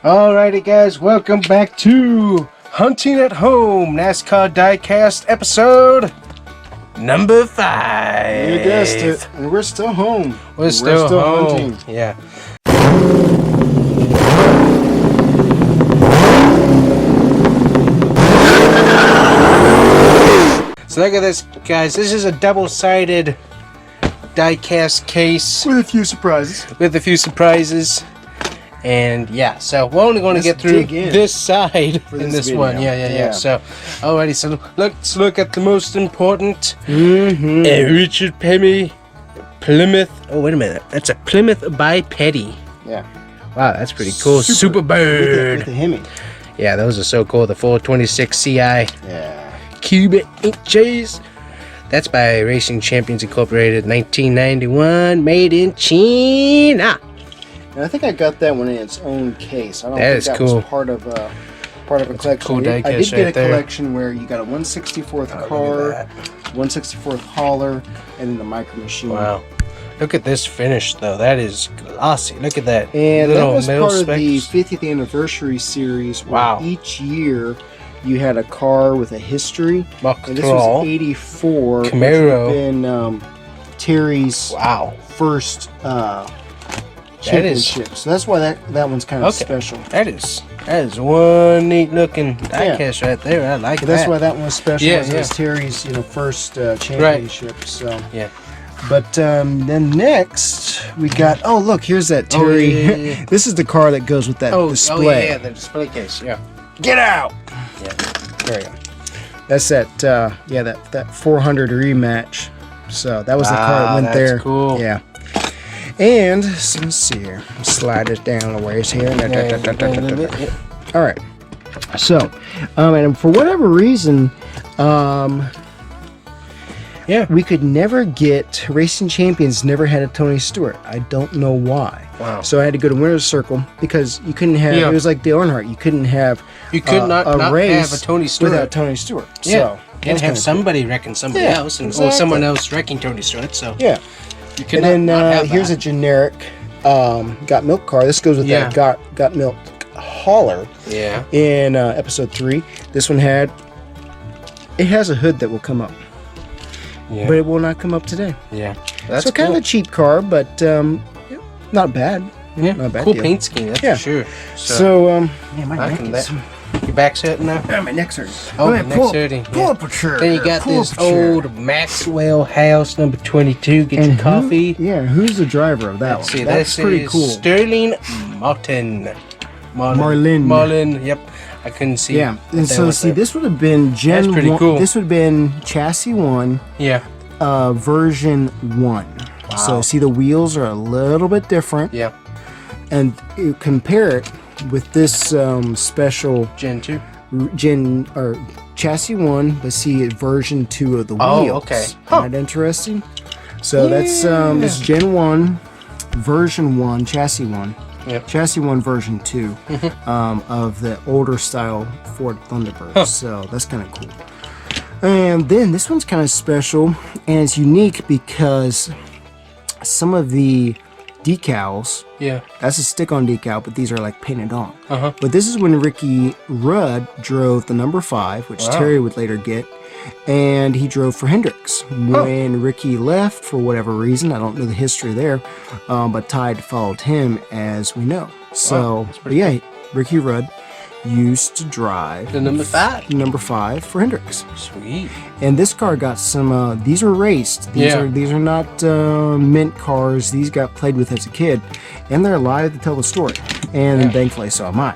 Alrighty guys, welcome back to Hunting at Home NASCAR Diecast episode number 5. You guessed it, and we're still home. We're still home. Hunting. Yeah. So look at this, guys. This is a double-sided diecast case With a few surprises. with a few surprises. And yeah, so we're only going to get through this side in this video. one. Yeah. So, alrighty, so let's look at the most important. Mm-hmm. Richard Pemmy Plymouth. Oh, wait a minute. That's a Plymouth by Petty. Yeah. Wow, that's pretty cool. Super Bird. With the Hemi. Yeah, those are so cool. The 426 CI. Yeah. Cubic inches. That's by Racing Champions Incorporated, 1991, made in China. And I think I got that one in its own case. I don't That think is that cool. was part of a collection. Cool I did diecast get right a there. collection where you got a 1/64th car, 1/64th hauler, and then the micro machine. Wow. Look at this finish, though. That is glossy. Look at that. And that little was metal part of the specks. 50th anniversary series. Where Wow. Each year you had a car with a history. And this Mock was 84. Camaro. Which would have been Terry's Wow. first That is. championship. So that's why that one's kind of special. That is one neat looking diecast right there. I like But that. that's why that one was special. Yeah, It was Terry's first championship. So Yeah. But then next we got look, here's that Terry. yeah. This is the car that goes with that display. Oh yeah, the display case. Yeah. Get out. Yeah. There you go. That's that that 400 rematch. So that was the car that went that's there. cool. Yeah. And so let's see here. Slide it down a ways here. All right. So, and for whatever reason, we could never get Racing Champions. Never had a Tony Stewart. I don't know why. Wow. So I had to go to Winner's Circle because you couldn't have. Yeah. It was like Dale Earnhardt. You couldn't have. You could not race have a Tony Stewart without Tony Stewart. Yeah. So and have somebody wrecking somebody Yeah, else, or exactly. someone else wrecking Tony Stewart. So yeah. you could And not then have here's that. a generic Got Milk car. This goes with that Got Milk hauler in episode 3. This one has a hood that will come up. Yeah. But it will not come up today. Yeah. That's so kind of a cheap car, but not bad. Yeah. Not a bad Cool deal. paint scheme, that's for sure. So my I neck can is... your back's hurting now? my neck's hurting. Oh, the neck's hurting. Pull up a chair. Then you got this old Maxwell House number 22. Get your coffee. Who's the driver of that Let's one? see, That's this pretty is cool. Sterling Martin. Marlin. Yep. I couldn't see. Yeah. And so see, this would have been Gen That's pretty 1. cool. This would have been chassis 1. Yeah. Version 1. Wow. So see, the wheels are a little bit different. Yeah. And you compare it with this special Gen 2. chassis 1, but see it version 2 of the Oh, wheels. okay. Isn't that interesting? So that's this Gen 1, version 1, chassis 1. Yep. Chassis 1 version 2 of the older style Ford Thunderbird. So that's kind of cool. And then this one's kind of special, and it's unique because some of the decals, that's a stick-on decal, but these are like painted on. But this is when Ricky Rudd drove the number 5, which Terry would later get, and he drove for Hendricks. When Ricky left, for whatever reason, I don't know the history there, but Tide followed him, as we know. So, but yeah, Ricky Rudd used to drive The number 5. Number 5 for Hendricks. Sweet. And this car got some. These are raced. These are not mint cars. These got played with as a kid, and they're alive to tell the story. And thankfully, so am I.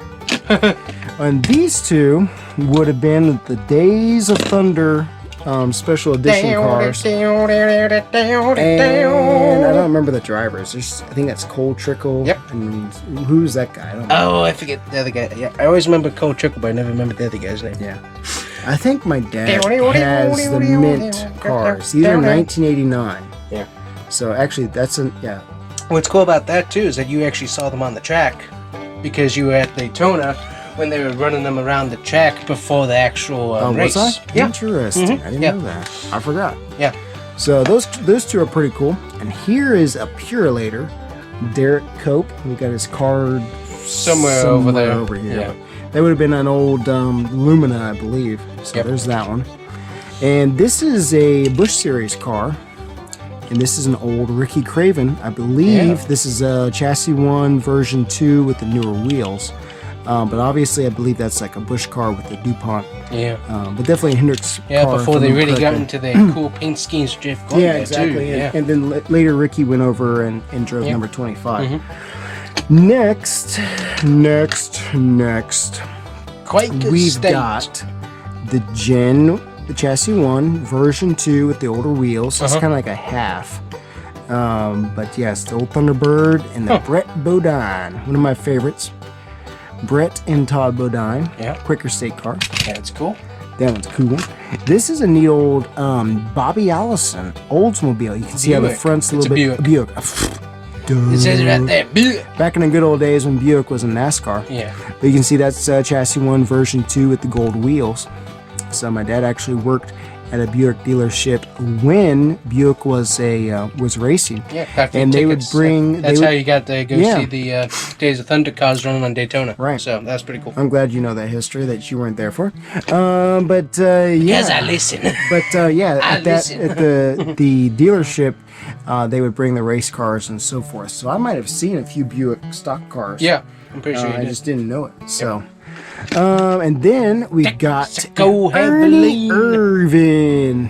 And these two would have been the Days of Thunder special edition cars. And I don't remember the drivers. I think that's Cole Trickle. Yep. And who's that guy? I don't know. Oh, I forget the other guy. Yeah, I always remember Cole Trickle, but I never remember the other guy's name. Yeah. I think my dad has the mint cars. These are 1989. Yeah. So actually, that's What's cool about that too is that you actually saw them on the track because you were at Daytona when they were running them around the track before the actual race. Was I? Yeah. Interesting. I didn't know that. I forgot. Yeah. So those two are pretty cool. And here is a Purelator, Derek Cope. We got his card somewhere over there. Over here. Yeah. That would have been an old Lumina, I believe. So there's that one. And this is a Busch Series car. And this is an old Ricky Craven. I believe this is a Chassis 1 version 2 with the newer wheels. But obviously, I believe that's like a Busch car with the DuPont. Yeah. But definitely a Hendrix car. Yeah, before they really got into their cool paint schemes. Jeff got yeah, there exactly. Too. Yeah. And then later, Ricky went over and drove number 25. Next. Quite We've got the Chassis 1 version 2 with the older wheels. It's kind of like a half. But yes, the old Thunderbird and the Brett Bodine, one of my favorites. Brett and Todd Bodine. Yeah. Quaker State car. Yeah, it's cool. That one's cool. This is a neat old Bobby Allison Oldsmobile. You can see how the front's a little bit Buick. It says it right there. Buick. Back in the good old days when Buick was in NASCAR. Yeah. But you can see that's Chassis 1 version 2 with the gold wheels. So my dad actually worked at a Buick dealership when Buick was racing. Yeah, and they would bring. That's how you got to go see the Days of Thunder cars running on Daytona. Right. So that's pretty cool. I'm glad you know that history that you weren't there for. Yeah. Because I listen. But at the dealership, they would bring the race cars and so forth. So I might have seen a few Buick stock cars. Yeah, I'm pretty sure you did. I just didn't know it. So. And then we got Ernie Irvin.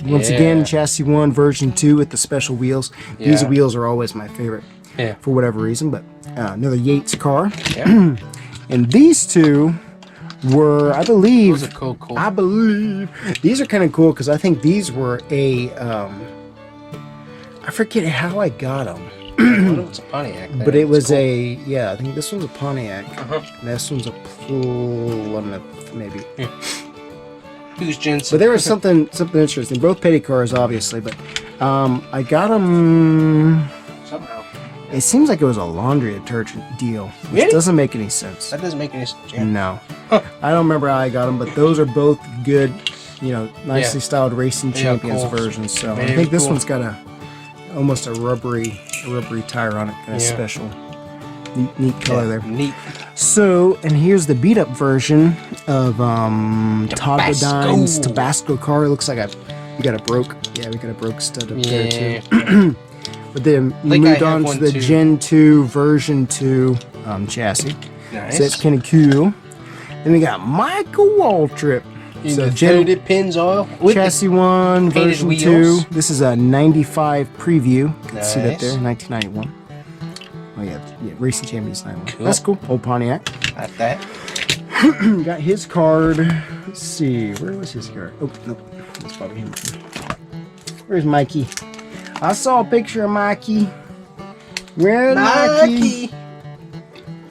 Once again, Chassis 1 version 2 with the special wheels. These wheels are always my favorite for whatever reason, but another Yates car. Yeah. And these two were, I believe, those are cool. I believe these are kind of cool because I think these were a I forget how I got them. It's a Pontiac. But it was cool. I think this one's a Pontiac. This one's a Plymouth, maybe. Who's Jensen? But there was something interesting. Both petty cars, obviously, but I got them somehow. It seems like it was a laundry detergent deal, which doesn't make any sense. That doesn't make any sense. Yeah. No. I don't remember how I got them, but those are both good, nicely styled Racing Champions versions. So I think this one's got almost a rubbery tire on it, kind of special, neat color there. Neat. So, and here's the beat up version of Todd Bodine's Tabasco car. It looks like we got a broke stud up there too. But then we moved on to the Gen 2 version 2 chassis. Nice. So that's kind of cool. Then we got Michael Waltrip. So Gen pins oil. Chassis 1 version wheels. 2. This is a 95 preview. You can see that there, 1991. Oh yeah, Racing Champions 91. Cool. That's cool. Old Pontiac. Got that. Got his card. Let's see. Where was his card? Oh, no. That's probably him. Where's Mikey? I saw a picture of Mikey. Where's Mikey?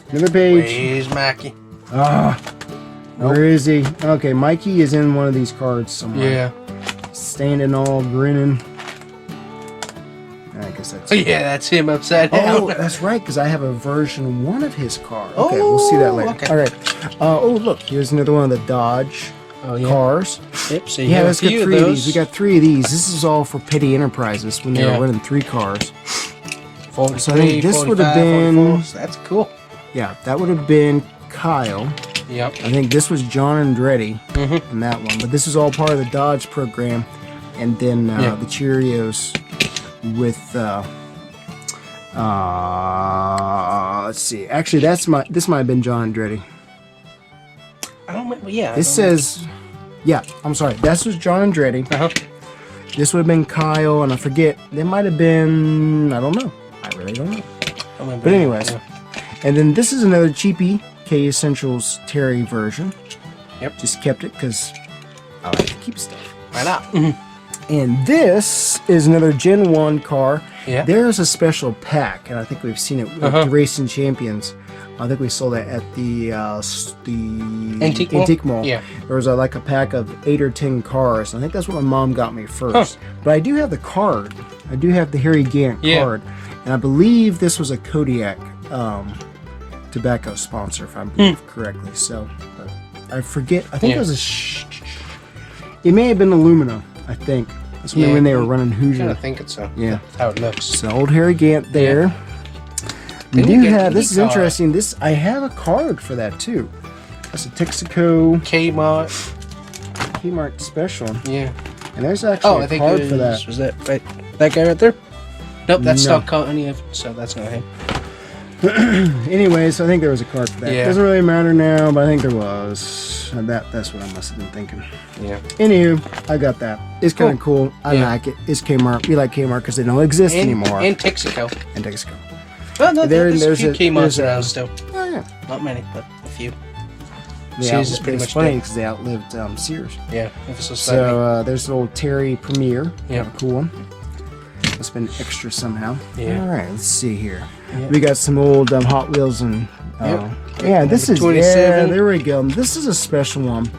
Another page. Where's Mikey? Where is he? Okay, Mikey is in one of these cards somewhere. Yeah. Standing all grinning. I guess that's... Yeah, that's him upside down. Oh, that's right, because I have a version 1 of his car. Okay, we'll see that later. Okay. All right. Look, here's another one of the Dodge cars. Yep, so let's get 3 of these. We got 3 of these. This is all for Petty Enterprises when they were running 3 cars. 43, so I think this would have been... 44, that's cool. Yeah, that would have been Kyle. Yep. I think this was John Andretti in that one. But this is all part of the Dodge program. And then the Cheerios with... let's see. Actually, this might have been John Andretti. I don't remember. Yeah. This says... Yeah, I'm sorry. This was John Andretti. This would have been Kyle, and I forget. There might have been... I don't know. I really don't know. But anyways. And then this is another cheapie K Essentials Terry version. Yep. Just kept it because I like to keep stuff. Why not? And this is another Gen 1 car. Yeah. There's a special pack, and I think we've seen it with the Racing Champions. I think we sold it at the Antique Mall. Yeah. There was like a pack of 8 or 10 cars. I think that's what my mom got me first. But I do have the card. I do have the Harry Gant card. And I believe this was a Kodiak tobacco sponsor, if I believe correctly. So, I forget. I think it was it may have been Illumina, I think. That's when they were running Hoosier. I think it's so. Yeah. That's how it looks. So, old Harry Gant there. We Didn't you do get have, this is IndyCar? interesting, I have a card for that too. That's a Texaco Kmart. special. Yeah. And there's actually a card for that. Was that right? That guy right there? Nope, that's No. stock Continental, so that's not him. Anyways, I think there was a card for that. Yeah. Doesn't really matter now, but I think there was. That's what I must have been thinking. Yeah. Anywho, I got that. It's kind of cool. I Yeah. like it. It's Kmart. We like Kmart because they don't exist anymore. And Texaco. And Texaco. Well, no, there's a few there's Kmart's a- around still. Oh yeah. Not many, but a few. They Sears is pretty it's much funny dead. because they outlived Sears. Yeah, ever so slightly. So there's an old Terry Premier. Yeah. A cool one. It's been extra somehow. Yeah. All right, let's see here. Yeah. We got some old Hot Wheels and Yep. yeah, this is 27. there we go. This is a special one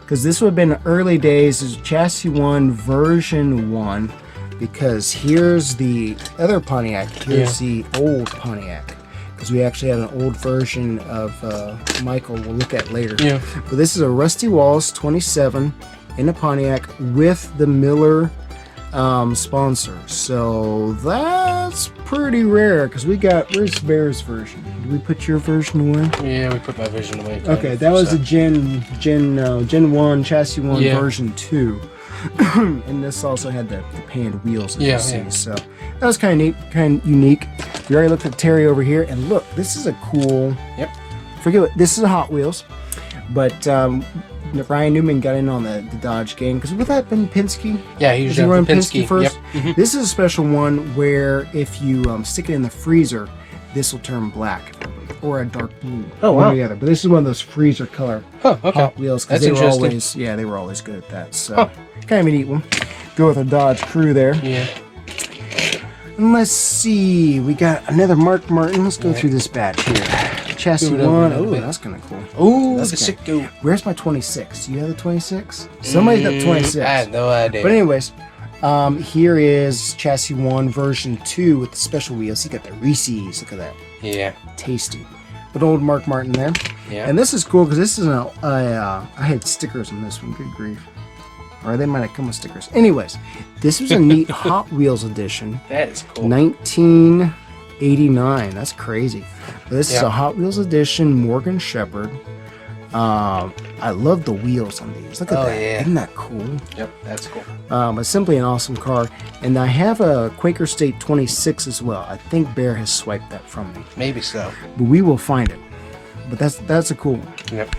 because this would have been early days. Is Chassis 1 version 1 because here's the other Pontiac. Here's the old Pontiac because we actually had an old version of Michael. We'll look at later. Yeah. But this is a Rusty Wallace 27 in a Pontiac with the Miller sponsor. So that's pretty rare because where's Bear's version? Did we put your version away? Yeah, we put my version away. Okay, that was the Gen 1 Chassis 1 Yeah. version 2. And this also had the panned wheels, as you see. Yeah. So that was kind of neat, kind of unique. We already looked at Terry over here, and look, this is a cool. Yep. Forget what this is a Hot Wheels, but Ryan Newman got in on the Dodge game because would that have been Penske? Yeah, he was Did he run running Penske Penske first? Yep. Mhm. This is a special one where if you stick it in the freezer, this will turn black or a dark blue. Oh, one wow. or the other. But this is one of those freezer color Oh, okay. Hot Wheels because That's they were interesting. always good at that. So kind of a neat one. Go with a Dodge Crew there. Yeah. And let's see, we got another Mark Martin. Let's go through this batch here. Chassis Move it over 1. a little Oh, bit. that's kind of cool. Ooh, That's look at good. Sicko. Where's my 26? Do you have the 26? Somebody's got 26. I had no idea. But anyways, here is Chassis 1 version 2 with the special wheels. You got the Reese's. Look at that. Yeah. Tasty. But old Mark Martin there. Yeah. And this is cool because this is I had stickers on this one. Good grief. Or they might have come with stickers. Anyways, this was a neat Hot Wheels edition. That is cool. 1989. That's crazy. But this is a Hot Wheels edition Morgan Shepherd. I love the wheels on these. Look at that. Yeah. Isn't that cool? Yep, that's cool. It's simply an awesome car. And I have a Quaker State 26 as well. I think Bear has swiped that from me. Maybe so. But we will find it. But that's a cool one. Yep.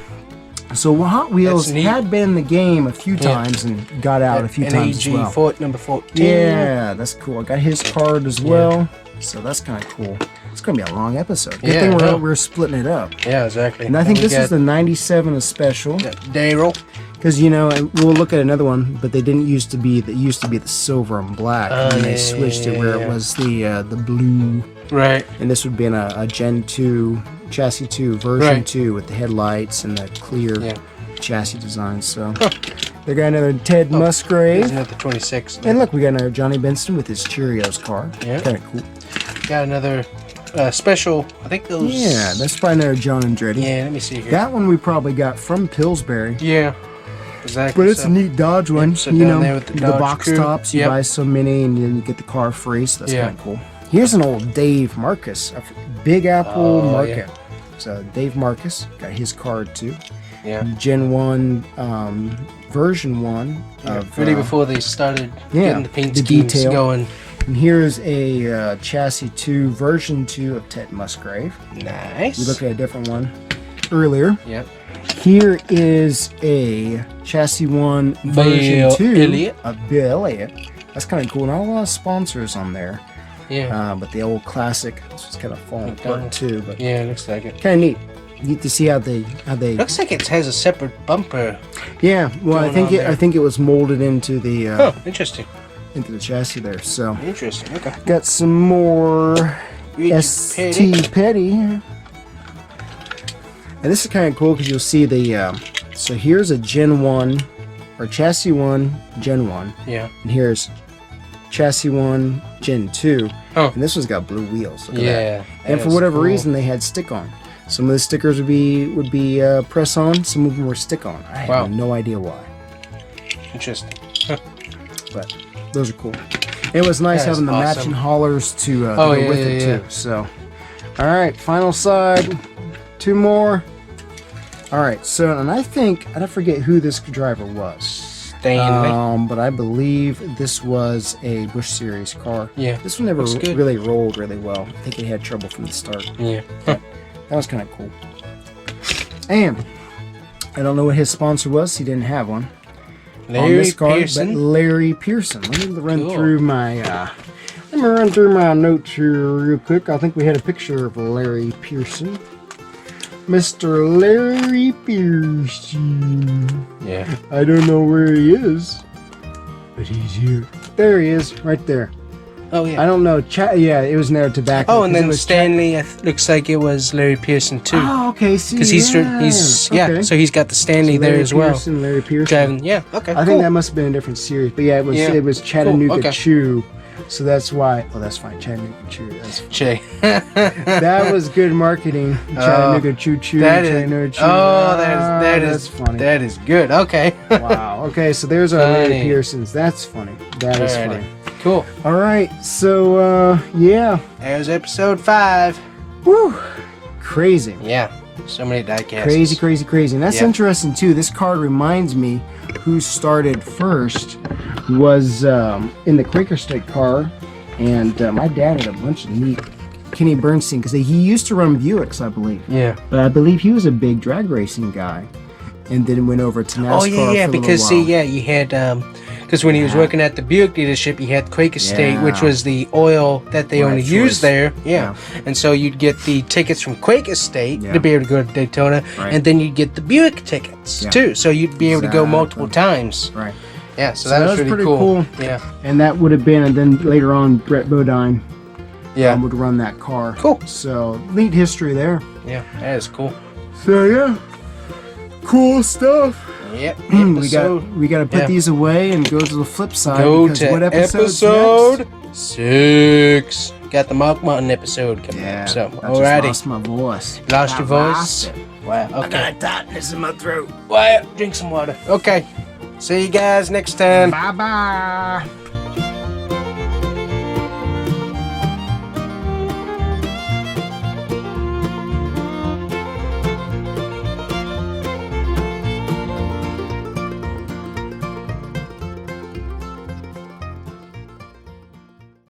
So Hot Wheels That's neat. had been in the game a few times and got out a few times as well. Fort number 14. Yeah, that's cool. I got his card as well. So that's kind of cool. It's going to be a long episode. Good thing we're splitting it up. Yeah, exactly. And I think this is the 97 a special. Daryl. Because, and we'll look at another one, but they didn't used to be, the silver and black. And then they switched it where it was the blue. Right. And this would be in a Gen 2, Chassis 2, version 2 with the headlights and the clear chassis design. So they got another Ted Musgrave. Isn't that the 26? And look, we got another Johnny Benson with his Cheerios car. Yeah. Kind of cool. Got another special. I think those. Yeah, that's probably another John Andretti. Yeah, let me see here. That one we probably got from Pillsbury. Yeah. Exactly. But it's a neat Dodge one. so down there with the Dodge box Crew. tops, you Yep. buy so many and then you get the car free, so that's kind of cool. Here's an old Dave Marcus, a Big Apple Market. So Dave Marcus got his card too. Yeah. Gen 1, version 1 of really before they started getting the paint schemes detail. going. And here's a Chassis 2, version 2 of Ted Musgrave. Nice. We looked at a different one earlier. Yep. Here is a Chassis 1 version Bill 2 Elliott. of Bill Elliott. That's kind of cool. Not a lot of sponsors on there. Yeah. But the old classic, this is kind of falling apart too. But Yeah, looks like it. kind of neat. Neat to see how they. Looks like it has a separate bumper. Yeah. Well, I think going on there. I think it was molded into the Oh, interesting. into the chassis there. So Interesting. Okay. got some more ST Petty. And this is kind of cool because you'll see the. So here's a Gen 1 or Chassis 1 Gen 1. Yeah. And here's Chassis 1 Gen 2. Oh. And this one's got blue wheels. Look at Yeah. that. And for whatever reason, they had stick on. Some of the stickers would be press on. Some of them were stick on. I have no idea why. Interesting. But those are cool. It was nice That is having the awesome. matching haulers to go with it yeah. too. So All right, final side. 2 more. All right, so, and I forget who this driver was. Stanley. But I believe this was a Busch Series car. Yeah. This one never really rolled really well. I think it had trouble from the start. Yeah. That was kind of cool. And I don't know what his sponsor was. He didn't have one. Larry Pearson. But Larry Pearson. Let me run through my notes here real quick. I think we had a picture of Larry Pearson. Mr. Larry Pearson. Yeah. I don't know where he is, but he's here. There he is, right there. Oh yeah. I don't know. Yeah, it was near tobacco. Oh, and then Stanley. Looks like it was Larry Pearson too. Oh, okay. See, because he's okay. So he's got the Stanley there as well. Larry Pearson. Driving. Yeah. Okay. I think that must have been a different series, but yeah, it was Chattanooga cool. Chew. So that's why. Oh, that's fine. Chattanooga Chew. That's Che. That was good marketing. Chattanooga Choo Choo. Chattanooga Chew. Oh, that's funny. That is good. Okay. Wow. Okay, so there's our Larry Pearsons. That's funny. That is funny. Cool. All right. So yeah. There's episode 5. Woo. Crazy. Yeah. So many diecasts. Crazy. And that's interesting too. This card reminds me who started first was in the Quaker State car, and my dad had a bunch of neat Kenny Bernstein because he used to run Buicks, I believe. Yeah. But I believe he was a big drag racing guy, and then went over to NASCAR. Oh yeah, because you had because when he was working at the Buick dealership, he had Quaker State, which was the oil that they only used there. Yeah. And so you'd get the tickets from Quaker State to be able to go to Daytona, and then you'd get the Buick tickets too. So you'd be able to go multiple times. Right. Yeah, so that was pretty cool. Yeah. And that would have been, and then later on, Brett Bodine would run that car. Cool. So, neat history there. Yeah, that is cool. So, yeah. Cool stuff. Yep. we got to put these away and go to the flip side. Go to episode 6. Got the Mark Martin episode coming up. So, alrighty. Lost my voice. Lost your voice? Wow, okay. I got a tightness in my throat. Well, drink some water. Okay. See you guys next time. Bye-bye.